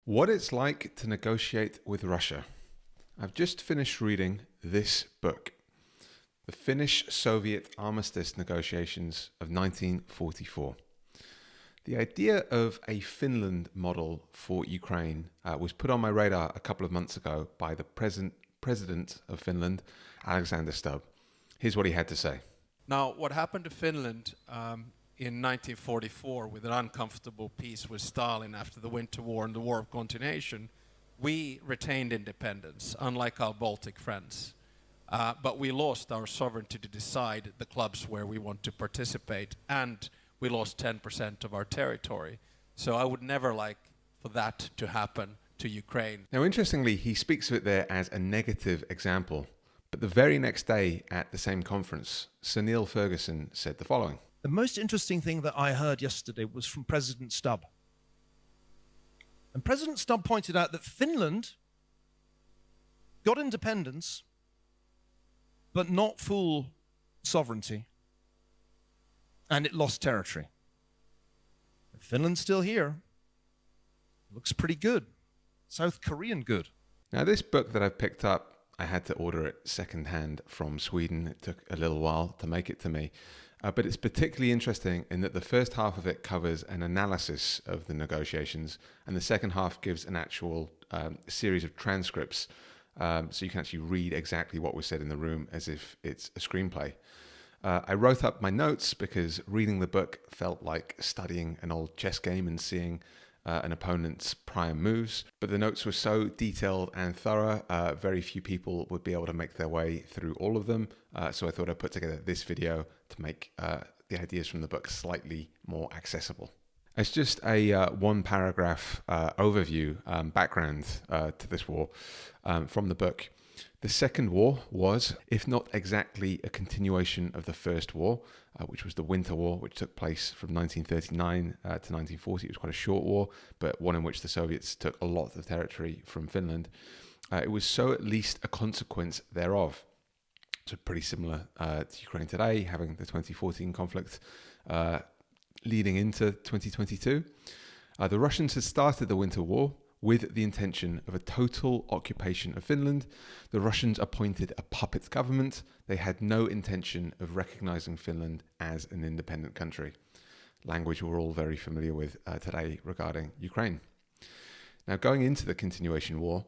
What it's like to negotiate with Russia. I've just finished reading this book, The Finnish-Soviet Armistice Negotiations of 1944. The idea of a Finland model for Ukraine was put on my radar a couple of months ago by the president of Finland, Alexander Stubb. Here's what he had to say. Now, what happened to Finland in 1944 with an uncomfortable peace with Stalin after the Winter War and the War of Continuation, we retained independence, unlike our Baltic friends. But we lost our sovereignty to decide the clubs where we want to participate, and we lost 10% of our territory. So I would never like for that to happen to Ukraine. Now, interestingly, he speaks of it there as a negative example. But the very next day at the same conference, Sir Neil Ferguson said the following. The most interesting thing that I heard yesterday was from President Stubb. And President Stubb pointed out that Finland got independence, but not full sovereignty, and it lost territory. Finland's still here. Looks pretty good. South Korean good. Now, this book that I've picked up, I had to order it secondhand from Sweden. It took a little while to make it to me. But it's particularly interesting in that the first half of it covers an analysis of the negotiations, and the second half gives an actual series of transcripts, so you can actually read exactly what was said in the room as if it's a screenplay. I wrote up my notes because reading the book felt like studying an old chess game and seeing an opponent's prior moves, but the notes were so detailed and thorough, very few people would be able to make their way through all of them, so I thought I'd put together this video to make the ideas from the book slightly more accessible. It's just a one paragraph overview, background to this war from the book. The Second War was, if not exactly a continuation of the First War, which was the Winter War, which took place from 1939 to 1940. It was quite a short war, but one in which the Soviets took a lot of territory from Finland. It was so at least a consequence thereof. So pretty similar to Ukraine today, having the 2014 conflict leading into 2022. The Russians had started the Winter War with the intention of a total occupation of Finland. The Russians appointed a puppet government. They had no intention of recognizing Finland as an independent country. Language we're all very familiar with today regarding Ukraine. Now, going into the continuation war,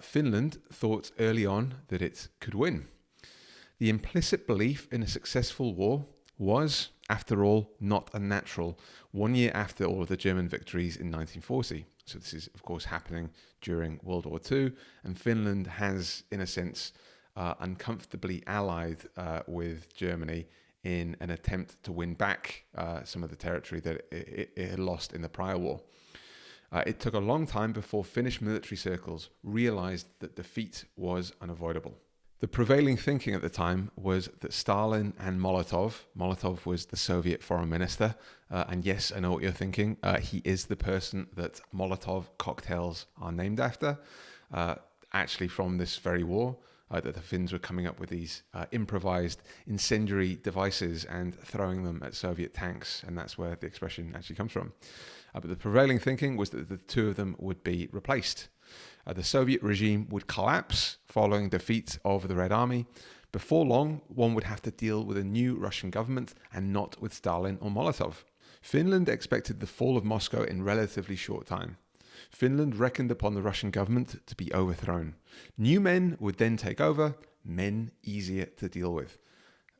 Finland thought early on that it could win. The implicit belief in a successful war was, after all, not unnatural 1 year after all of the German victories in 1940. So this is, of course, happening during World War II, and Finland has, in a sense, uncomfortably allied with Germany in an attempt to win back some of the territory that it had lost in the prior war. It took a long time before Finnish military circles realized that defeat was unavoidable. The prevailing thinking at the time was that Stalin and Molotov was the Soviet foreign minister, and yes, I know what you're thinking, he is the person that Molotov cocktails are named after, actually from this very war, that the Finns were coming up with these improvised incendiary devices and throwing them at Soviet tanks, and that's where the expression actually comes from. But the prevailing thinking was that the two of them would be replaced. The Soviet regime would collapse following defeat of the Red Army. Before long, one would have to deal with a new Russian government and not with Stalin or Molotov. Finland expected the fall of Moscow in relatively short time. Finland reckoned upon the Russian government to be overthrown. New men would then take over, men easier to deal with.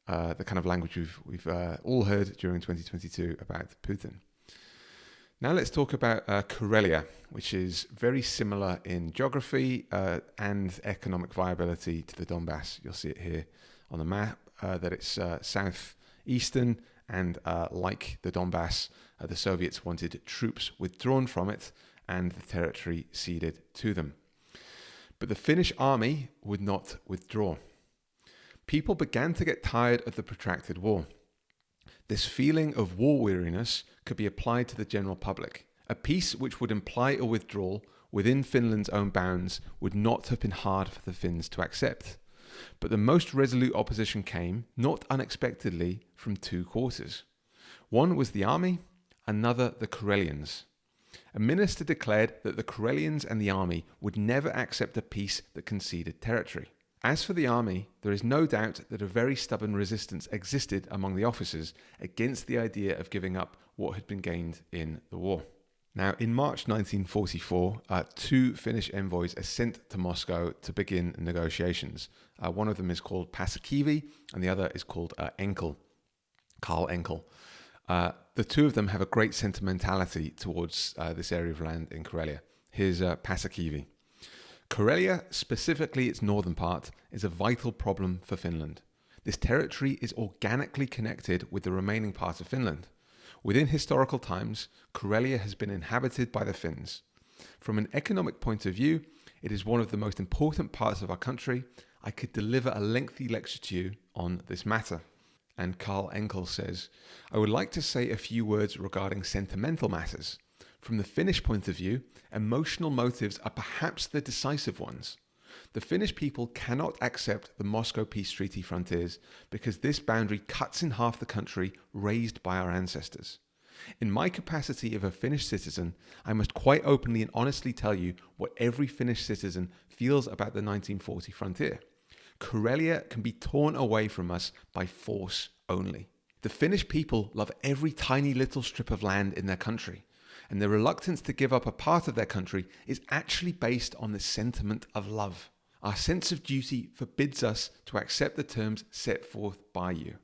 The kind of language we've all heard during 2022 about Putin. Now let's talk about Karelia, which is very similar in geography and economic viability to the Donbass. You'll see it here on the map, that it's southeastern, and like the Donbass, the Soviets wanted troops withdrawn from it and the territory ceded to them. But the Finnish army would not withdraw. People began to get tired of the protracted war. This feeling of war weariness could be applied to the general public. A peace which would imply a withdrawal within Finland's own bounds would not have been hard for the Finns to accept. But the most resolute opposition came, not unexpectedly, from two quarters. One was the army, another the Karelians. A minister declared that the Karelians and the army would never accept a peace that conceded territory. As for the army, there is no doubt that a very stubborn resistance existed among the officers against the idea of giving up what had been gained in the war. Now, in March 1944, two Finnish envoys are sent to Moscow to begin negotiations. One of them is called Paasikivi, and the other is called Enkel, Karl Enkel. The two of them have a great sentimentality towards this area of land in Karelia. Here's Paasikivi. Karelia, specifically its northern part, is a vital problem for Finland. This territory is organically connected with the remaining part of Finland. Within historical times, Karelia has been inhabited by the Finns. From an economic point of view, it is one of the most important parts of our country. I could deliver a lengthy lecture to you on this matter. And Karl Enkel says, I would like to say a few words regarding sentimental matters. From the Finnish point of view, emotional motives are perhaps the decisive ones. The Finnish people cannot accept the Moscow Peace Treaty frontiers because this boundary cuts in half the country raised by our ancestors. In my capacity of a Finnish citizen, I must quite openly and honestly tell you what every Finnish citizen feels about the 1940 frontier. Karelia can be torn away from us by force only. The Finnish people love every tiny little strip of land in their country, and their reluctance to give up a part of their country is actually based on the sentiment of love. Our sense of duty forbids us to accept the terms set forth by you.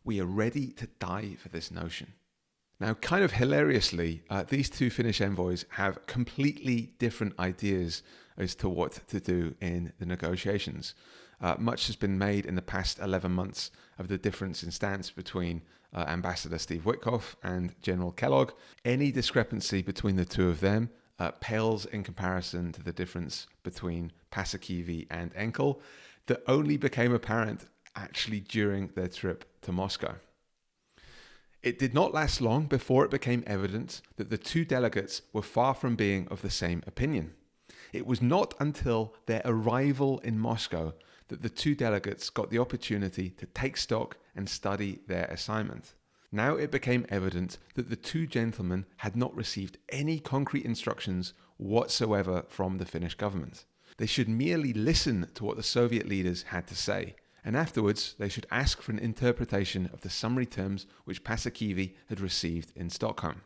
We are ready to die for this notion. Now, kind of hilariously, these two Finnish envoys have completely different ideas as to what to do in the negotiations. Much has been made in the past 11 months of the difference in stance between Ambassador Steve Witkoff and General Kellogg. Any discrepancy between the two of them pales in comparison to the difference between Paasikivi and Enkel that only became apparent actually during their trip to Moscow. It did not last long before it became evident that the two delegates were far from being of the same opinion. It was not until their arrival in Moscow that the two delegates got the opportunity to take stock and study their assignment. Now it became evident that the two gentlemen had not received any concrete instructions whatsoever from the Finnish government. They should merely listen to what the Soviet leaders had to say, and afterwards they should ask for an interpretation of the summary terms which Paasikivi had received in Stockholm.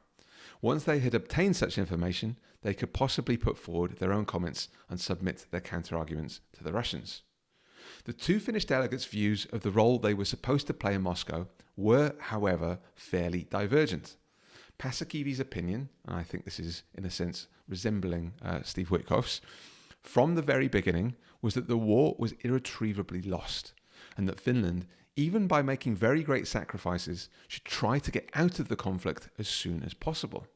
Once they had obtained such information, they could possibly put forward their own comments and submit their counter-arguments to the Russians. The two Finnish delegates' views of the role they were supposed to play in Moscow were, however, fairly divergent. Paasikivi's opinion, and I think this is in a sense resembling Steve Witkoff's, from the very beginning was that the war was irretrievably lost, and that Finland, even by making very great sacrifices, should try to get out of the conflict as soon as possible.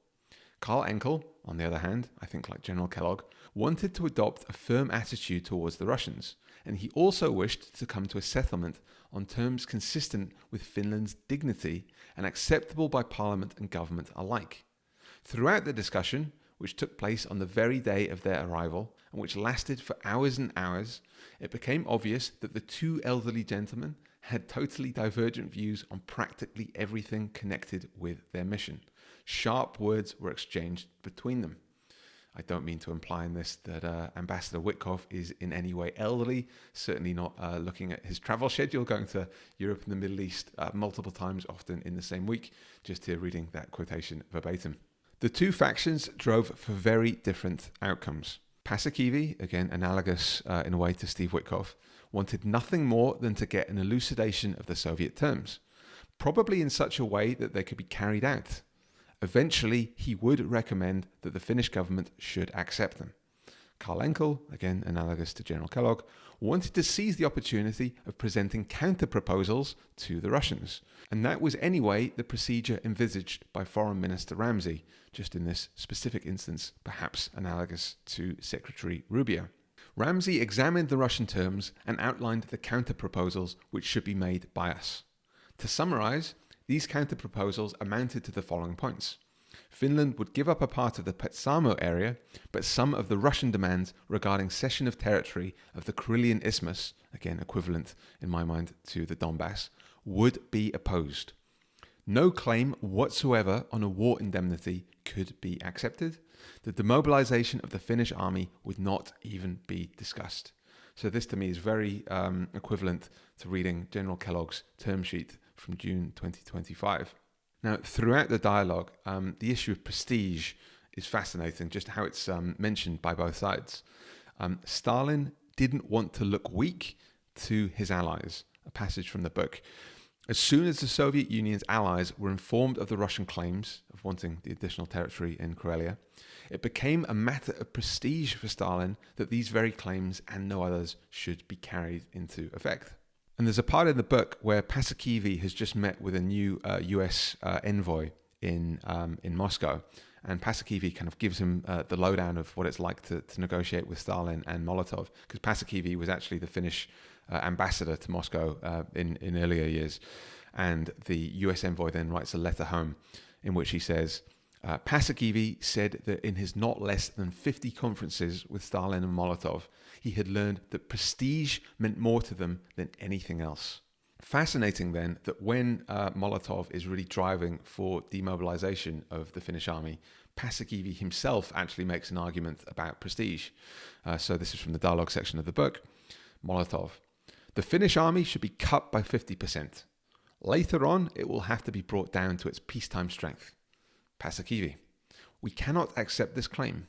Karl Enkel, on the other hand, I think like General Kellogg, wanted to adopt a firm attitude towards the Russians, and he also wished to come to a settlement on terms consistent with Finland's dignity and acceptable by Parliament and government alike. Throughout the discussion, which took place on the very day of their arrival, and which lasted for hours and hours, it became obvious that the two elderly gentlemen had totally divergent views on practically everything connected with their mission. Sharp words were exchanged between them. I don't mean to imply in this that Ambassador Witkoff is in any way elderly, certainly not looking at his travel schedule, going to Europe and the Middle East multiple times, often in the same week, just here reading that quotation verbatim. The two factions drove for very different outcomes. Paasikivi, again analogous in a way to Steve Witkoff, wanted nothing more than to get an elucidation of the Soviet terms, probably in such a way that they could be carried out. Eventually, he would recommend that the Finnish government should accept them. Karl Enkel, again analogous to General Kellogg, wanted to seize the opportunity of presenting counter-proposals to the Russians. And that was anyway the procedure envisaged by Foreign Minister Ramsey, just in this specific instance, perhaps analogous to Secretary Rubio. Ramsey examined the Russian terms and outlined the counter-proposals which should be made by us. To summarize, these counter-proposals amounted to the following points. Finland would give up a part of the Petsamo area, but some of the Russian demands regarding cession of territory of the Karelian Isthmus, again equivalent in my mind to the Donbass, would be opposed. No claim whatsoever on a war indemnity could be accepted, The demobilization of the Finnish army would not even be discussed. So this to me is very equivalent to reading General Kellogg's term sheet from June 2025. Now, throughout the dialogue, the issue of prestige is fascinating, just how it's mentioned by both sides. Stalin didn't want to look weak to his allies, a passage from the book. As soon as the Soviet Union's allies were informed of the Russian claims of wanting the additional territory in Karelia, it became a matter of prestige for Stalin that these very claims and no others should be carried into effect. And there's a part in the book where Paasikivi has just met with a new US envoy in Moscow. And Paasikivi kind of gives him the lowdown of what it's like to negotiate with Stalin and Molotov, because Paasikivi was actually the Finnish ambassador to Moscow in earlier years. And the US envoy then writes a letter home in which he says, Paasikivi said that in his not less than 50 conferences with Stalin and Molotov, he had learned that prestige meant more to them than anything else. Fascinating then that when Molotov is really driving for demobilization of the Finnish army, Paasikivi himself actually makes an argument about prestige. So this is from the dialogue section of the book. Molotov: the Finnish army should be cut by 50%. Later on, it will have to be brought down to its peacetime strength. Paasikivi: we cannot accept this claim.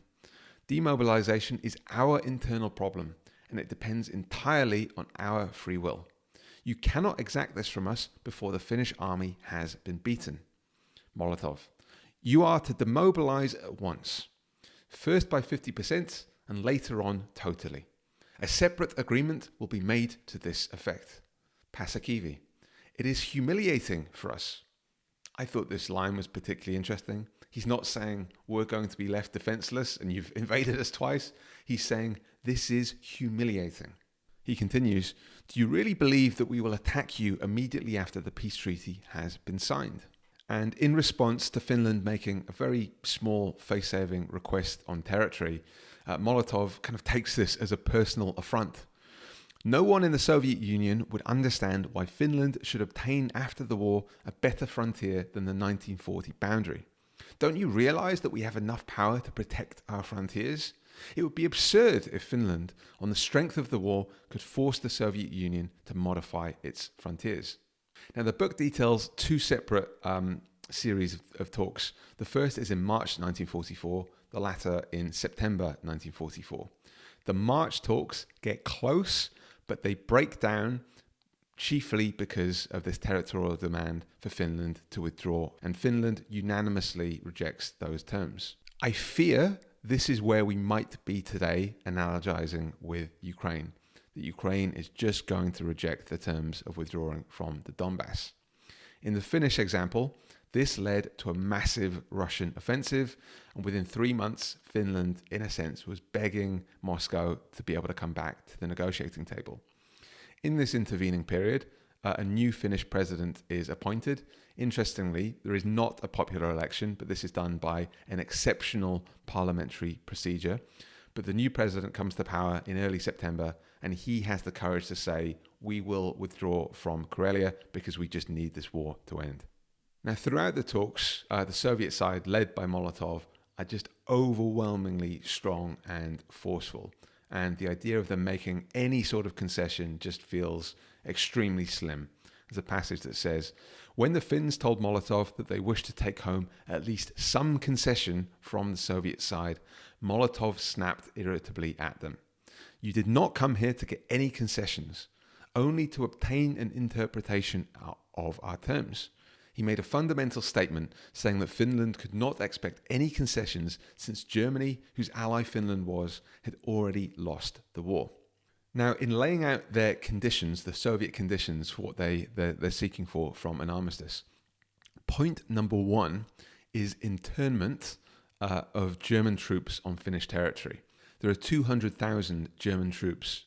Demobilization is our internal problem, and it depends entirely on our free will. You cannot exact this from us before the Finnish army has been beaten. Molotov: you are to demobilize at once, first by 50% and later on totally. A separate agreement will be made to this effect. Paasikivi: it is humiliating for us. I thought this line was particularly interesting. He's not saying we're going to be left defenseless and you've invaded us twice. He's saying this is humiliating. He continues, do you really believe that we will attack you immediately after the peace treaty has been signed? And in response to Finland making a very small face-saving request on territory, Molotov kind of takes this as a personal affront. No one in the Soviet Union would understand why Finland should obtain after the war a better frontier than the 1940 boundary. Don't you realize that we have enough power to protect our frontiers? It would be absurd if Finland, on the strength of the war, could force the Soviet Union to modify its frontiers. Now, the book details two separate series of talks. The first is in March 1944, the latter in September 1944. The March talks get close, but they break down chiefly because of this territorial demand for Finland to withdraw, and Finland unanimously rejects those terms. I fear this is where we might be today, analogizing with Ukraine. That Ukraine is just going to reject the terms of withdrawing from the Donbass. In the Finnish example, this led to a massive Russian offensive, and within 3 months, Finland, in a sense, was begging Moscow to be able to come back to the negotiating table. In this intervening period, a new Finnish president is appointed. Interestingly, there is not a popular election, but this is done by an exceptional parliamentary procedure. But the new president comes to power in early September, and he has the courage to say, we will withdraw from Karelia because we just need this war to end. Now, throughout the talks, the Soviet side, led by Molotov, are just overwhelmingly strong and forceful. And the idea of them making any sort of concession just feels extremely slim. There's a passage that says, when the Finns told Molotov that they wished to take home at least some concession from the Soviet side, Molotov snapped irritably at them. You did not come here to get any concessions, only to obtain an interpretation of our terms. He made a fundamental statement saying that Finland could not expect any concessions since Germany, whose ally Finland was, had already lost the war. Now, in laying out their conditions, the Soviet conditions for what they're seeking for from an armistice, point number 1 is internment of German troops on Finnish territory. There are 200,000 German troops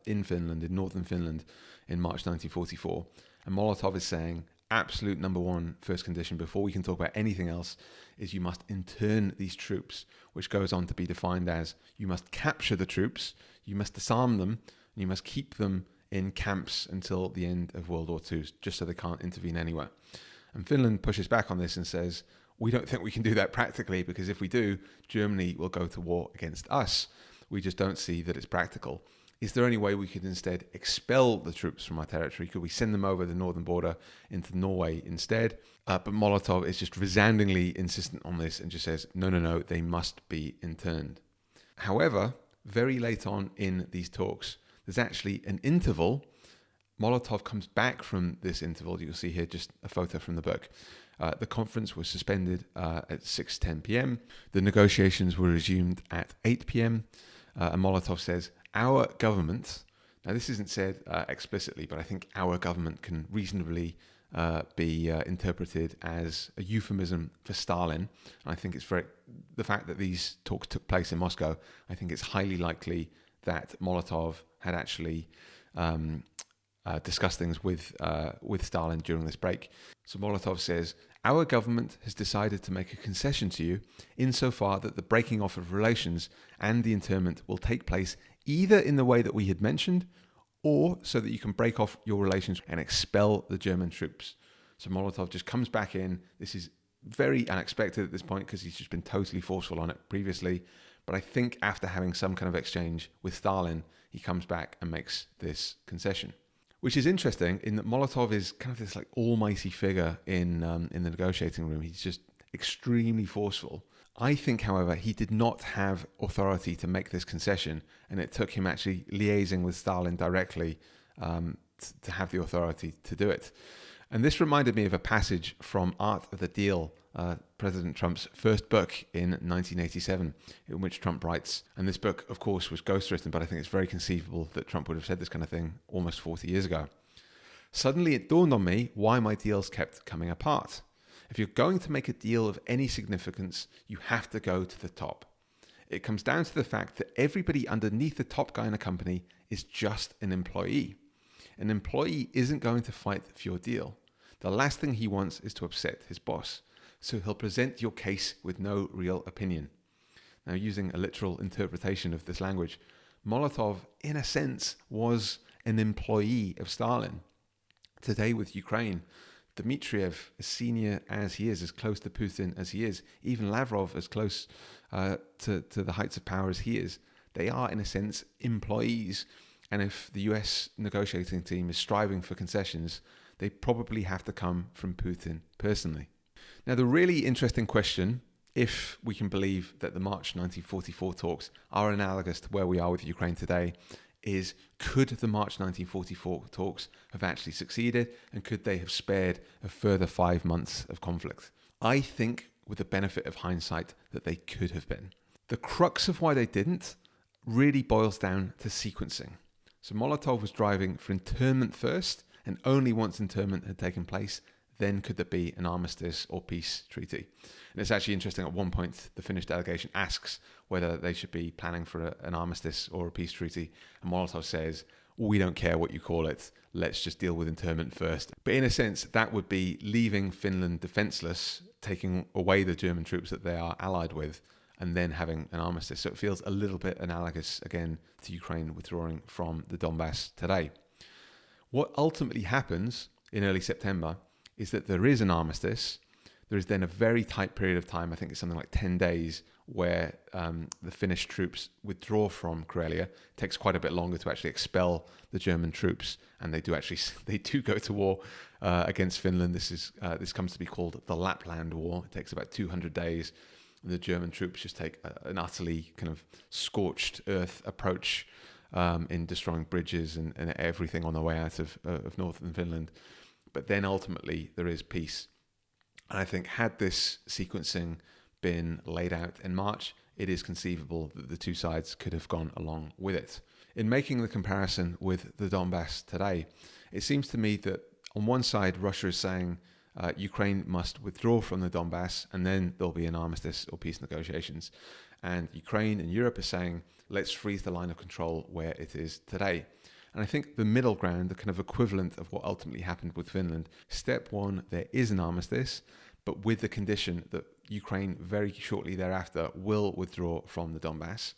in Finland, in northern Finland, in March 1944, and Molotov is saying, absolute number 1 first condition before we can talk about anything else is you must intern these troops, which goes on to be defined as you must capture the troops, you must disarm them, and you must keep them in camps until the end of World War II, just so they can't intervene anywhere. And Finland pushes back on this and says, we don't think we can do that practically, because if we do, Germany will go to war against us. We just don't see that it's practical. Is there any way we could instead expel the troops from our territory? Could we send them over the northern border into Norway instead? But Molotov is just resoundingly insistent on this and just says, no, they must be interned. However, very late on in these talks, there's actually an interval. Molotov comes back from this interval. You'll see here just a photo from the book. The conference was suspended at 6:10 p.m. The negotiations were resumed at 8 p.m. And Molotov says, our government, now this isn't said explicitly, but I think our government can reasonably be interpreted as a euphemism for Stalin. And I think it's the fact that these talks took place in Moscow, I think it's highly likely that Molotov had actually discussed things with Stalin during this break. So Molotov says, our government has decided to make a concession to you insofar that the breaking off of relations and the internment will take place either in the way that we had mentioned, or so that you can break off your relations and expel the German troops. So Molotov just comes back in. This is very unexpected at this point because he's just been totally forceful on it previously. But I think after having some kind of exchange with Stalin, he comes back and makes this concession. Which is interesting in that Molotov is kind of this like almighty figure in the negotiating room. He's just extremely forceful. I think, however, he did not have authority to make this concession, and it took him actually liaising with Stalin directly to have the authority to do it. And this reminded me of a passage from Art of the Deal, President Trump's first book in 1987, in which Trump writes, and this book, of course, was ghostwritten, but I think it's very conceivable that Trump would have said this kind of thing almost 40 years ago. Suddenly it dawned on me why my deals kept coming apart. If you're going to make a deal of any significance, you have to go to the top. It comes down to the fact that everybody underneath the top guy in a company is just an employee. An employee isn't going to fight for your deal. The last thing he wants is to upset his boss. So he'll present your case with no real opinion. Now, using a literal interpretation of this language, Molotov, in a sense, was an employee of Stalin. Today with Ukraine, Dmitriev, as senior as he is, as close to Putin as he is, even Lavrov as close to the heights of power as he is, they are, in a sense, employees. And if the US negotiating team is striving for concessions, they probably have to come from Putin personally. Now, the really interesting question, if we can believe that the March 1944 talks are analogous to where we are with Ukraine today, is could the March 1944 talks have actually succeeded, and could they have spared a further 5 months of conflict? I think, with the benefit of hindsight, that they could have been. The crux of why they didn't really boils down to sequencing. So Molotov was driving for internment first, and only once internment had taken place, then could there be an armistice or peace treaty. And it's actually interesting, at one point the Finnish delegation asks whether they should be planning for an armistice or a peace treaty, and Molotov says, we don't care what you call it, let's just deal with internment first. But in a sense, that would be leaving Finland defenseless, taking away the German troops that they are allied with, and then having an armistice. So it feels a little bit analogous, again, to Ukraine withdrawing from the Donbass today. What ultimately happens in early September is that there is an armistice. There is then a very tight period of time, I think it's something like 10 days, where the Finnish troops withdraw from Karelia. It takes quite a bit longer to actually expel the German troops, and they do go to war against Finland. This comes to be called the Lapland War. It takes about 200 days. The German troops just take an utterly kind of scorched earth approach in destroying bridges and everything on the way out of northern Finland. But then ultimately there is peace. And I think had this sequencing been laid out in March, it is conceivable that the two sides could have gone along with it. In making the comparison with the Donbass today, it seems to me that on one side, Russia is saying Ukraine must withdraw from the Donbass and then there'll be an armistice or peace negotiations. And Ukraine and Europe are saying, let's freeze the line of control where it is today. And I think the middle ground, the kind of equivalent of what ultimately happened with Finland, step one, there is an armistice, but with the condition that Ukraine very shortly thereafter will withdraw from the Donbass.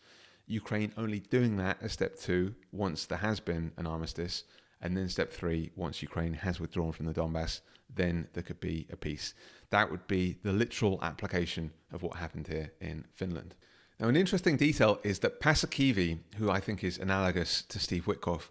Ukraine only doing that as step two once there has been an armistice, And then step 3, once Ukraine has withdrawn from the Donbass, then there could be a peace. That would be the literal application of what happened here in Finland. Now, an interesting detail is that Paasikivi, who I think is analogous to Steve Witkoff,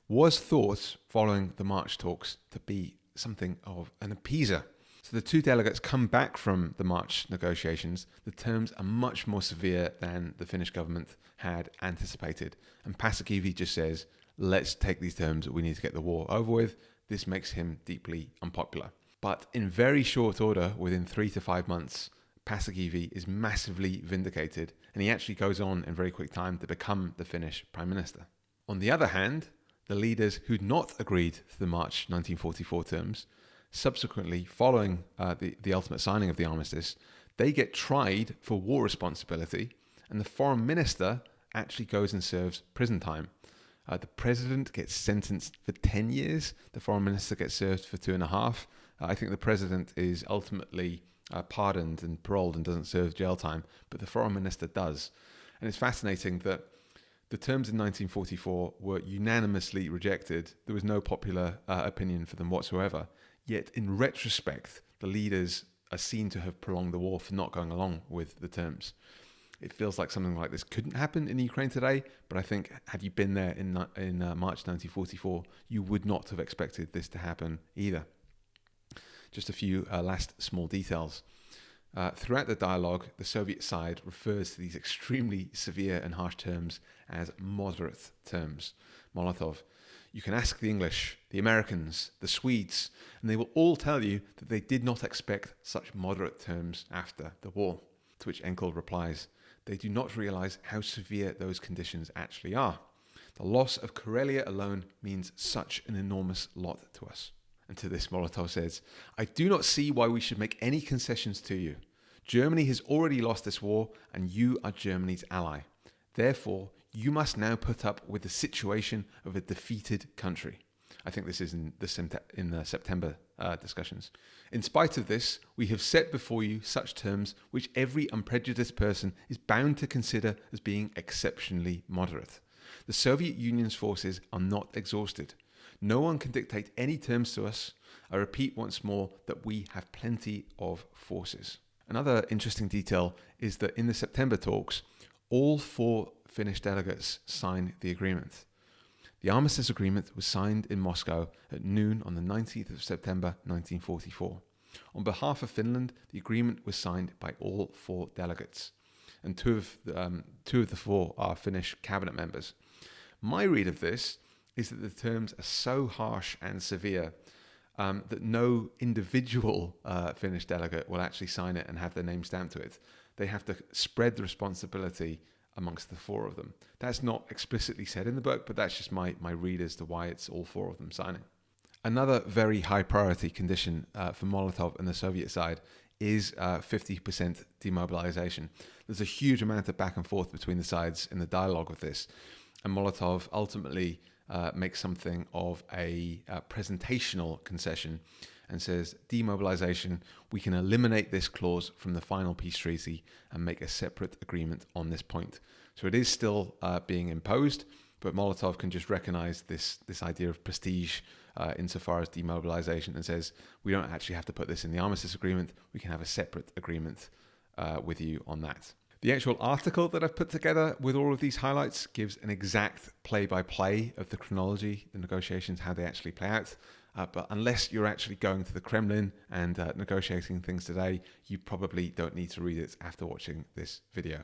was thought, following the March talks, to be something of an appeaser. So the two delegates come back from the March negotiations. The terms are much more severe than the Finnish government had anticipated. And Paasikivi just says, let's take these terms. We need to get the war over with. This makes him deeply unpopular. But in very short order, within 3 to 5 months, Paasikivi is massively vindicated, and he actually goes on in very quick time to become the Finnish Prime Minister. On the other hand, the leaders who'd not agreed to the March 1944 terms, subsequently following the ultimate signing of the armistice, they get tried for war responsibility, and the foreign minister actually goes and serves prison time. The president gets sentenced for 10 years. The foreign minister gets served for 2.5. I think the president is ultimately pardoned and paroled and doesn't serve jail time, but the foreign minister does. And it's fascinating that the terms in 1944 were unanimously rejected. There was no popular opinion for them whatsoever. Yet in retrospect, the leaders are seen to have prolonged the war for not going along with the terms. It feels like something like this couldn't happen in Ukraine today, but I think had you been there in March 1944, you would not have expected this to happen either. Just a few last small details. Throughout the dialogue, the Soviet side refers to these extremely severe and harsh terms as moderate terms. Molotov, you can ask the English, the Americans, the Swedes, and they will all tell you that they did not expect such moderate terms after the war. To which Enkel replies, they do not realize how severe those conditions actually are. The loss of Karelia alone means such an enormous lot to us. And to this, Molotov says, I do not see why we should make any concessions to you. Germany has already lost this war, and you are Germany's ally. Therefore, you must now put up with the situation of a defeated country. I think this is in the September discussions. In spite of this, we have set before you such terms which every unprejudiced person is bound to consider as being exceptionally moderate. The Soviet Union's forces are not exhausted. No one can dictate any terms to us. I repeat once more that we have plenty of forces. Another interesting detail is that in the September talks, all 4 Finnish delegates signed the agreement. The armistice agreement was signed in Moscow at noon on the 19th of September 1944. On behalf of Finland, the agreement was signed by all 4 delegates, and two of the 4 are Finnish cabinet members. My read of this is that the terms are so harsh and severe that no individual Finnish delegate will actually sign it and have their name stamped to it. They have to spread the responsibility amongst the 4 of them. That's not explicitly said in the book, but that's just my read as to why it's all 4 of them signing. Another very high priority condition for Molotov and the Soviet side is 50% demobilization. There's a huge amount of back and forth between the sides in the dialogue of this, and Molotov ultimately makes something of a presentational concession and says, demobilization, we can eliminate this clause from the final peace treaty and make a separate agreement on this point. So it is still being imposed, but Molotov can just recognize this idea of prestige insofar as demobilization and says, we don't actually have to put this in the armistice agreement, we can have a separate agreement with you on that. The actual article that I've put together with all of these highlights gives an exact play-by-play of the chronology, the negotiations, how they actually play out. But unless you're actually going to the Kremlin and negotiating things today, you probably don't need to read it after watching this video.